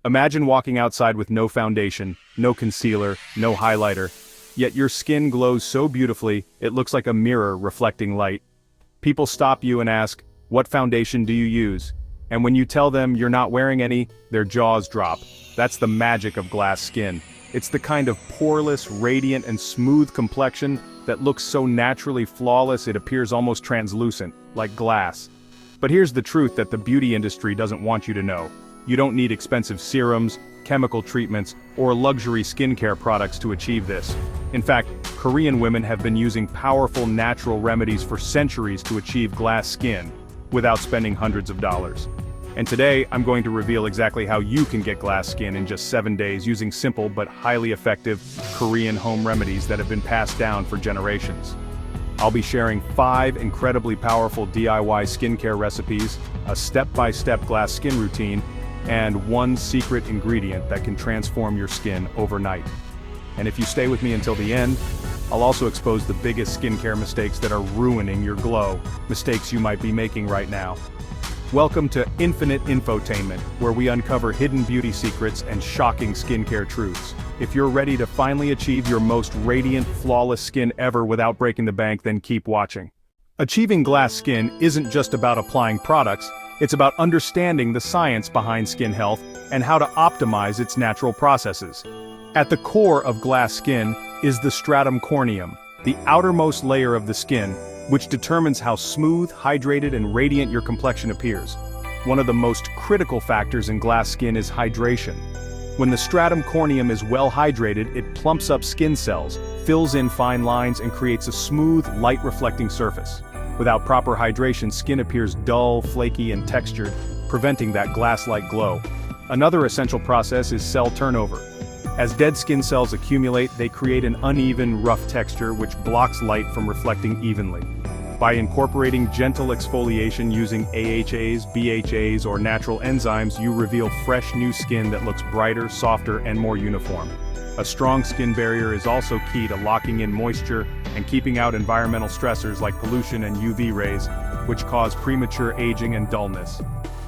Imagine walking outside with no foundation, no concealer, no highlighter, yet your skin glows so beautifully, it looks like a mirror reflecting light. People stop you and ask, "What foundation do you use?" And when you tell them you're not wearing any, their jaws drop. That's the magic of glass skin. It's the kind of poreless, radiant, and smooth complexion that looks so naturally flawless it appears almost translucent, like glass. But here's the truth that the beauty industry doesn't want you to know. You don't need expensive serums, chemical treatments, or luxury skincare products to achieve this. In fact, Korean women have been using powerful natural remedies for centuries to achieve glass skin, without spending hundreds of dollars. And today, I'm going to reveal exactly how you can get glass skin in just 7 days using simple but highly effective Korean home remedies that have been passed down for generations. I'll be sharing 5 incredibly powerful DIY skincare recipes, a step-by-step glass skin routine, and 1 secret ingredient that can transform your skin overnight. And if you stay with me until the end, I'll also expose the biggest skincare mistakes that are ruining your glow, mistakes you might be making right now. Welcome to Infinite Infotainment, where we uncover hidden beauty secrets and shocking skincare truths. If you're ready to finally achieve your most radiant, flawless skin ever without breaking the bank, then keep watching. Achieving glass skin isn't just about applying products, it's about understanding the science behind skin health and how to optimize its natural processes. At the core of glass skin is the stratum corneum, the outermost layer of the skin, which determines how smooth, hydrated, and radiant your complexion appears. One of the most critical factors in glass skin is hydration. When the stratum corneum is well hydrated, it plumps up skin cells, fills in fine lines, and creates a smooth, light-reflecting surface. Without proper hydration, skin appears dull, flaky, and textured, preventing that glass-like glow. Another essential process is cell turnover. As dead skin cells accumulate, they create an uneven, rough texture which blocks light from reflecting evenly. By incorporating gentle exfoliation using AHAs, BHAs, or natural enzymes, you reveal fresh new skin that looks brighter, softer, and more uniform. A strong skin barrier is also key to locking in moisture and keeping out environmental stressors like pollution and UV rays, which cause premature aging and dullness.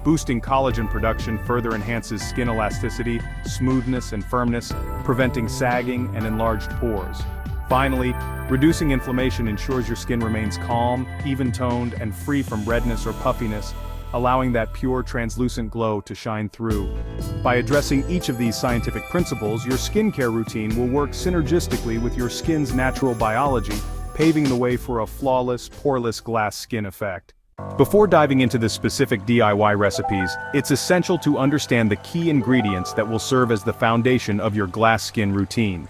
Boosting collagen production further enhances skin elasticity, smoothness, and firmness, preventing sagging and enlarged pores. Finally, reducing inflammation ensures your skin remains calm, even-toned, and free from redness or puffiness, allowing that pure, translucent glow to shine through. By addressing each of these scientific principles, your skincare routine will work synergistically with your skin's natural biology, paving the way for a flawless, poreless glass skin effect. Before diving into the specific DIY recipes, it's essential to understand the key ingredients that will serve as the foundation of your glass skin routine.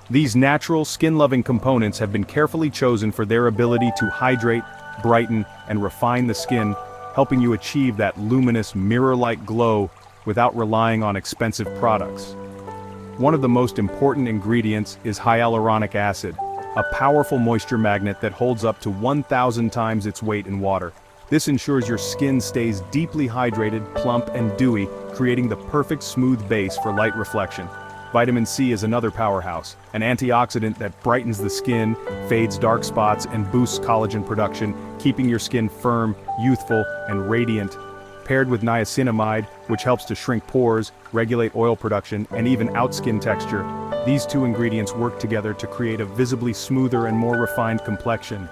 These natural, skin-loving components have been carefully chosen for their ability to hydrate, brighten, and refine the skin, helping you achieve that luminous, mirror-like glow without relying on expensive products. One of the most important ingredients is hyaluronic acid, a powerful moisture magnet that holds up to 1,000 times its weight in water. This ensures your skin stays deeply hydrated, plump, and dewy, creating the perfect smooth base for light reflection. Vitamin C is another powerhouse, an antioxidant that brightens the skin, fades dark spots, and boosts collagen production, keeping your skin firm, youthful, and radiant. Paired with niacinamide, which helps to shrink pores, regulate oil production, and even out skin texture, these 2 ingredients work together to create a visibly smoother and more refined complexion.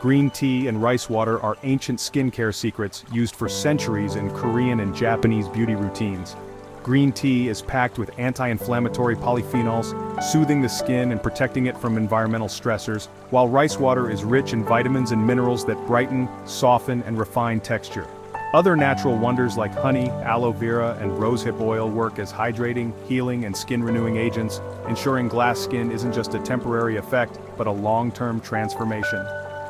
Green tea and rice water are ancient skincare secrets used for centuries in Korean and Japanese beauty routines. Green tea is packed with anti-inflammatory polyphenols, soothing the skin and protecting it from environmental stressors, while rice water is rich in vitamins and minerals that brighten, soften, and refine texture. Other natural wonders like honey, aloe vera, and rosehip oil work as hydrating, healing, and skin-renewing agents, ensuring glass skin isn't just a temporary effect, but a long-term transformation.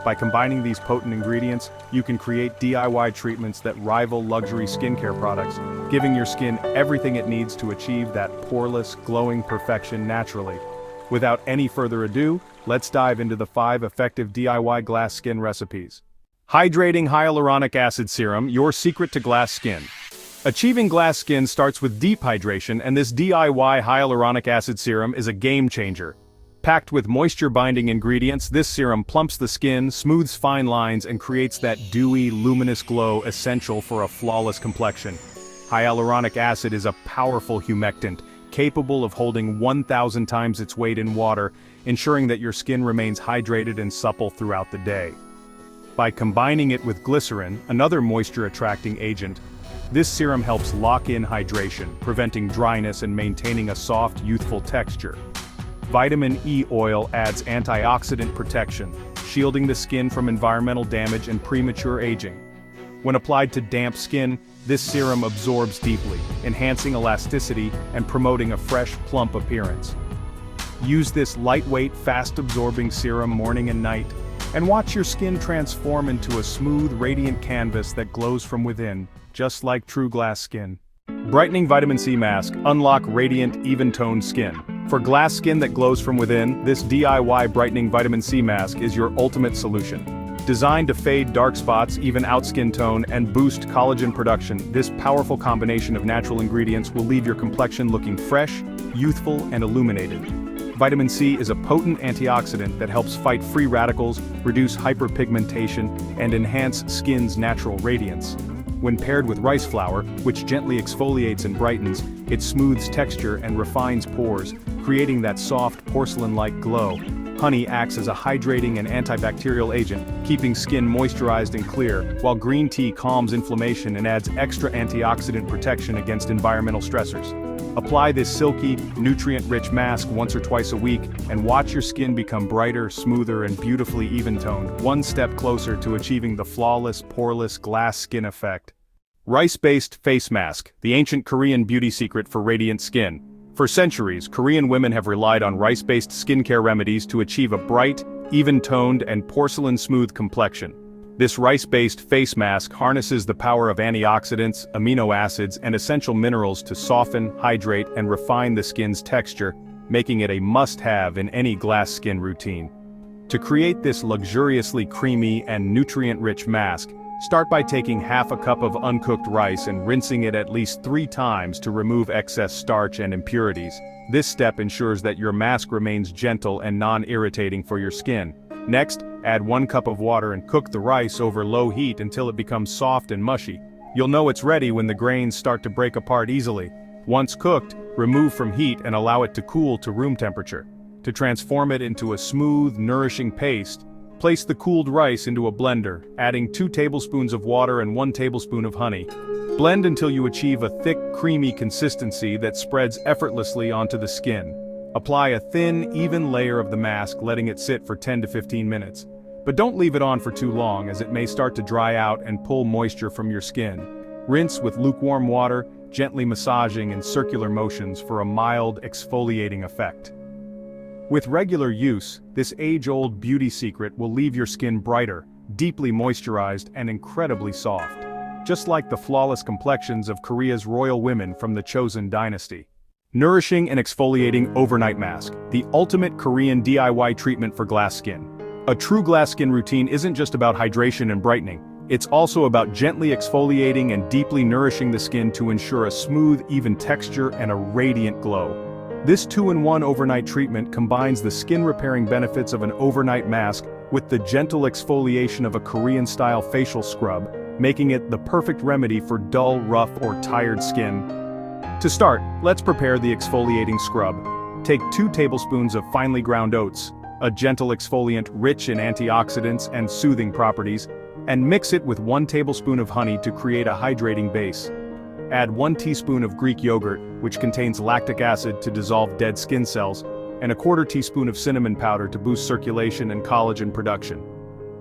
By combining these potent ingredients, you can create DIY treatments that rival luxury skincare products, giving your skin everything it needs to achieve that poreless, glowing perfection naturally. Without any further ado, let's dive into the 5 effective DIY glass skin recipes. Hydrating Hyaluronic Acid Serum, your secret to glass skin. Achieving glass skin starts with deep hydration, and this DIY hyaluronic acid serum is a game changer. Packed with moisture-binding ingredients, this serum plumps the skin, smooths fine lines, and creates that dewy, luminous glow essential for a flawless complexion. Hyaluronic acid is a powerful humectant, capable of holding 1,000 times its weight in water, ensuring that your skin remains hydrated and supple throughout the day. By combining it with glycerin, another moisture-attracting agent, this serum helps lock in hydration, preventing dryness and maintaining a soft, youthful texture. Vitamin E oil adds antioxidant protection, shielding the skin from environmental damage and premature aging. When applied to damp skin, this serum absorbs deeply, enhancing elasticity and promoting a fresh, plump appearance. Use this lightweight, fast-absorbing serum morning and night, and watch your skin transform into a smooth, radiant canvas that glows from within, just like true glass skin. Brightening Vitamin C Mask. Unlock radiant, even-toned skin. For glass skin that glows from within, this DIY Brightening Vitamin C Mask is your ultimate solution. Designed to fade dark spots, even out skin tone, and boost collagen production, this powerful combination of natural ingredients will leave your complexion looking fresh, youthful, and illuminated. Vitamin C is a potent antioxidant that helps fight free radicals, reduce hyperpigmentation, and enhance skin's natural radiance. When paired with rice flour, which gently exfoliates and brightens, it smooths texture and refines pores, creating that soft, porcelain-like glow. Honey acts as a hydrating and antibacterial agent, keeping skin moisturized and clear, while green tea calms inflammation and adds extra antioxidant protection against environmental stressors. Apply this silky, nutrient-rich mask once or twice a week, and watch your skin become brighter, smoother, and beautifully even-toned, one step closer to achieving the flawless, poreless glass skin effect. Rice-based face mask, the ancient Korean beauty secret for radiant skin. For centuries, Korean women have relied on rice-based skincare remedies to achieve a bright, even-toned, and porcelain-smooth complexion. This rice-based face mask harnesses the power of antioxidants, amino acids, and essential minerals to soften, hydrate, and refine the skin's texture, making it a must-have in any glass skin routine. To create this luxuriously creamy and nutrient-rich mask, start by taking half a cup of uncooked rice and rinsing it at least 3 times to remove excess starch and impurities. This step ensures that your mask remains gentle and non-irritating for your skin. Next, add 1 cup of water and cook the rice over low heat until it becomes soft and mushy. You'll know it's ready when the grains start to break apart easily. Once cooked, remove from heat and allow it to cool to room temperature. To transform it into a smooth, nourishing paste, place the cooled rice into a blender, adding 2 tablespoons of water and 1 tablespoon of honey. Blend until you achieve a thick, creamy consistency that spreads effortlessly onto the skin. Apply a thin, even layer of the mask, letting it sit for 10 to 15 minutes. But don't leave it on for too long, as it may start to dry out and pull moisture from your skin. Rinse with lukewarm water, gently massaging in circular motions for a mild, exfoliating effect. With regular use, this age-old beauty secret will leave your skin brighter, deeply moisturized, and incredibly soft. Just like the flawless complexions of Korea's royal women from the Chosun dynasty. Nourishing and Exfoliating Overnight Mask, the ultimate Korean DIY treatment for glass skin. A true glass skin routine isn't just about hydration and brightening, it's also about gently exfoliating and deeply nourishing the skin to ensure a smooth, even texture and a radiant glow. This 2-in-1 overnight treatment combines the skin-repairing benefits of an overnight mask with the gentle exfoliation of a Korean-style facial scrub, making it the perfect remedy for dull, rough, or tired skin. To start, let's prepare the exfoliating scrub. Take 2 tablespoons of finely ground oats, a gentle exfoliant rich in antioxidants and soothing properties, and mix it with 1 tablespoon of honey to create a hydrating base. Add 1 teaspoon of Greek yogurt, which contains lactic acid to dissolve dead skin cells, and a 1/4 teaspoon of cinnamon powder to boost circulation and collagen production.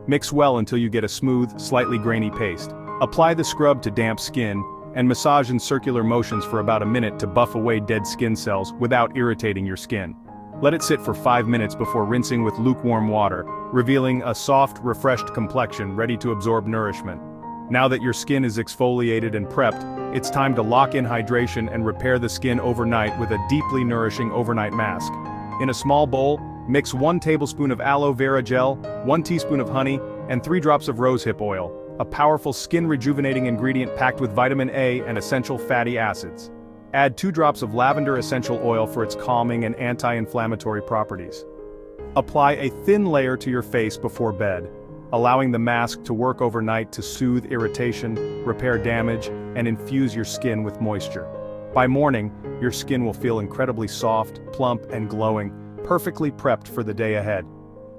Mix well until you get a smooth, slightly grainy paste. Apply the scrub to damp skin, and massage in circular motions for about a minute to buff away dead skin cells without irritating your skin. Let it sit for 5 minutes before rinsing with lukewarm water, revealing a soft, refreshed complexion ready to absorb nourishment. Now that your skin is exfoliated and prepped, it's time to lock in hydration and repair the skin overnight with a deeply nourishing overnight mask. In a small bowl, mix 1 tablespoon of aloe vera gel, 1 teaspoon of honey, and 3 drops of rosehip oil, a powerful skin-rejuvenating ingredient packed with vitamin A and essential fatty acids. Add 2 drops of lavender essential oil for its calming and anti-inflammatory properties. Apply a thin layer to your face before bed. allowing the mask to work overnight to soothe irritation, repair damage, and infuse your skin with moisture. By morning, your skin will feel incredibly soft, plump, and glowing, perfectly prepped for the day ahead.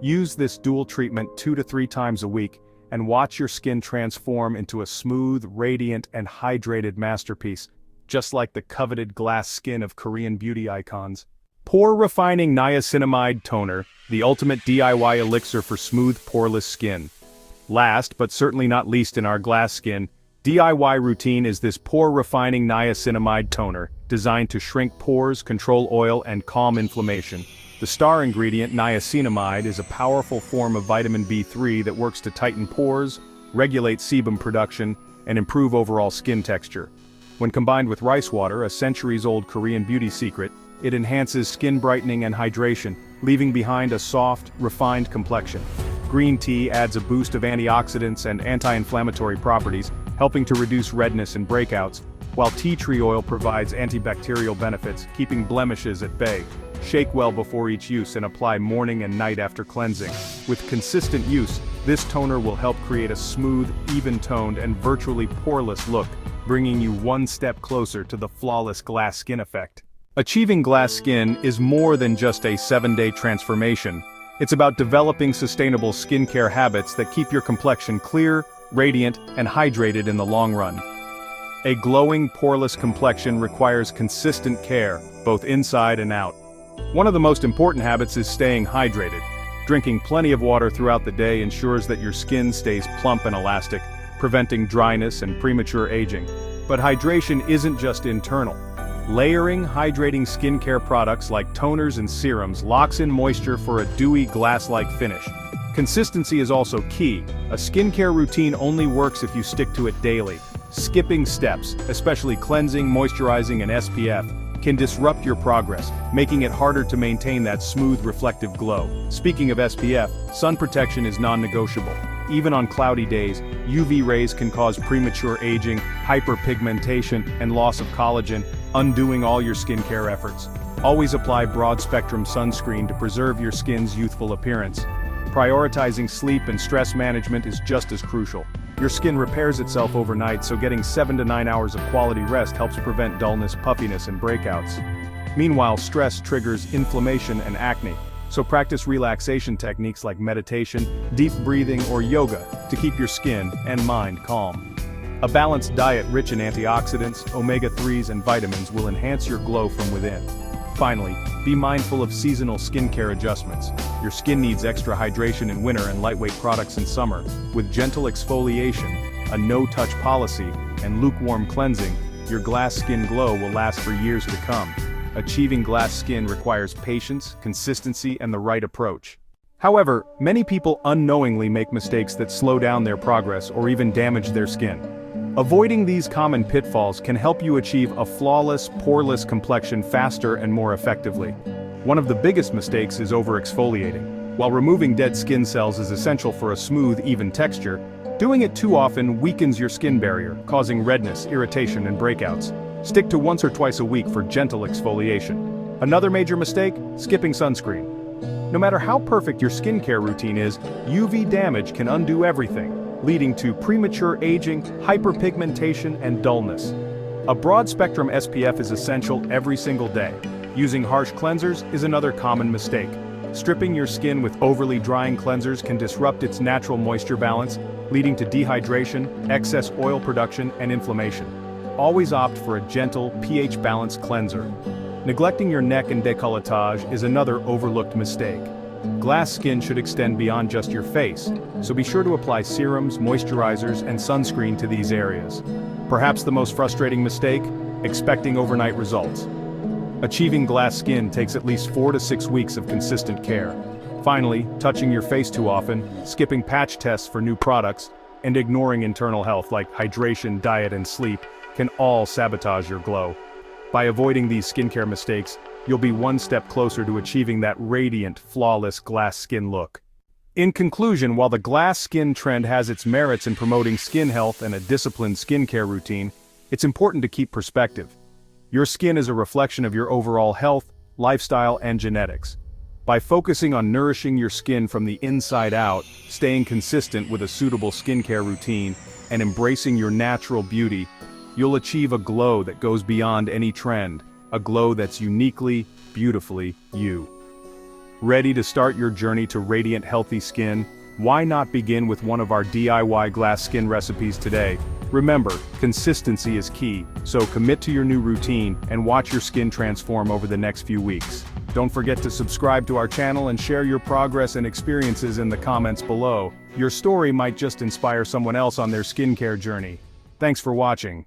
Use this dual treatment 2 to 3 times a week, and watch your skin transform into a smooth, radiant, and hydrated masterpiece, just like the coveted glass skin of Korean beauty icons. Pore-refining niacinamide toner, the ultimate DIY elixir for smooth, poreless skin. Last, but certainly not least in our glass skin, DIY routine is this pore-refining niacinamide toner, designed to shrink pores, control oil, and calm inflammation. The star ingredient, niacinamide, is a powerful form of vitamin B3 that works to tighten pores, regulate sebum production, and improve overall skin texture. When combined with rice water, a centuries-old Korean beauty secret, it enhances skin brightening and hydration, leaving behind a soft, refined complexion. Green tea adds a boost of antioxidants and anti-inflammatory properties, helping to reduce redness and breakouts, while tea tree oil provides antibacterial benefits, keeping blemishes at bay. Shake well before each use and apply morning and night after cleansing. With consistent use, this toner will help create a smooth, even-toned, and virtually poreless look, bringing you one step closer to the flawless glass skin effect. Achieving glass skin is more than just a 7-day transformation. It's about developing sustainable skincare habits that keep your complexion clear, radiant, and hydrated in the long run. A glowing, poreless complexion requires consistent care, both inside and out. One of the most important habits is staying hydrated. Drinking plenty of water throughout the day ensures that your skin stays plump and elastic, preventing dryness and premature aging. But hydration isn't just internal. Layering hydrating skincare products like toners and serums locks in moisture for a dewy, glass-like finish. Consistency is also key. A skincare routine only works if you stick to it daily. Skipping steps, especially cleansing, moisturizing, and SPF, can disrupt your progress, making it harder to maintain that smooth, reflective glow. Speaking of SPF, sun protection is non-negotiable. Even on cloudy days, UV rays can cause premature aging, hyperpigmentation, and loss of collagen, undoing all your skincare efforts. Always apply broad-spectrum sunscreen to preserve your skin's youthful appearance. Prioritizing sleep and stress management is just as crucial. Your skin repairs itself overnight, so getting 7 to 9 hours of quality rest helps prevent dullness, puffiness, and breakouts. Meanwhile, stress triggers inflammation and acne, so practice relaxation techniques like meditation, deep breathing, or yoga to keep your skin and mind calm. A balanced diet rich in antioxidants, omega-3s, and vitamins will enhance your glow from within. Finally, be mindful of seasonal skincare adjustments. Your skin needs extra hydration in winter and lightweight products in summer. With gentle exfoliation, a no-touch policy, and lukewarm cleansing, your glass skin glow will last for years to come. Achieving glass skin requires patience, consistency, and the right approach. However, many people unknowingly make mistakes that slow down their progress or even damage their skin. Avoiding these common pitfalls can help you achieve a flawless, poreless complexion faster and more effectively. One of the biggest mistakes is over-exfoliating. While removing dead skin cells is essential for a smooth, even texture, doing it too often weakens your skin barrier, causing redness, irritation, and breakouts. Stick to once or twice a week for gentle exfoliation. Another major mistake? Skipping sunscreen. No matter how perfect your skincare routine is, UV damage can undo everything, leading to premature aging, hyperpigmentation, and dullness. A broad-spectrum SPF is essential every single day. Using harsh cleansers is another common mistake. Stripping your skin with overly drying cleansers can disrupt its natural moisture balance, leading to dehydration, excess oil production, and inflammation. Always opt for a gentle, pH-balanced cleanser. Neglecting your neck and décolletage is another overlooked mistake. Glass skin should extend beyond just your face, so be sure to apply serums, moisturizers, and sunscreen to these areas. Perhaps the most frustrating mistake? Expecting overnight results. Achieving glass skin takes at least 4 to 6 weeks of consistent care. Finally, touching your face too often, skipping patch tests for new products, and ignoring internal health like hydration, diet, and sleep can all sabotage your glow. By avoiding these skincare mistakes, you'll be one step closer to achieving that radiant, flawless glass skin look. In conclusion, while the glass skin trend has its merits in promoting skin health and a disciplined skincare routine, it's important to keep perspective. Your skin is a reflection of your overall health, lifestyle, and genetics. By focusing on nourishing your skin from the inside out, staying consistent with a suitable skincare routine, and embracing your natural beauty, you'll achieve a glow that goes beyond any trend, a glow that's uniquely, beautifully you. Ready to start your journey to radiant healthy skin? Why not begin with one of our DIY glass skin recipes today? Remember, consistency is key, so commit to your new routine and watch your skin transform over the next few weeks. Don't forget to subscribe to our channel and share your progress and experiences in the comments below. Your story might just inspire someone else on their skincare journey. Thanks for watching.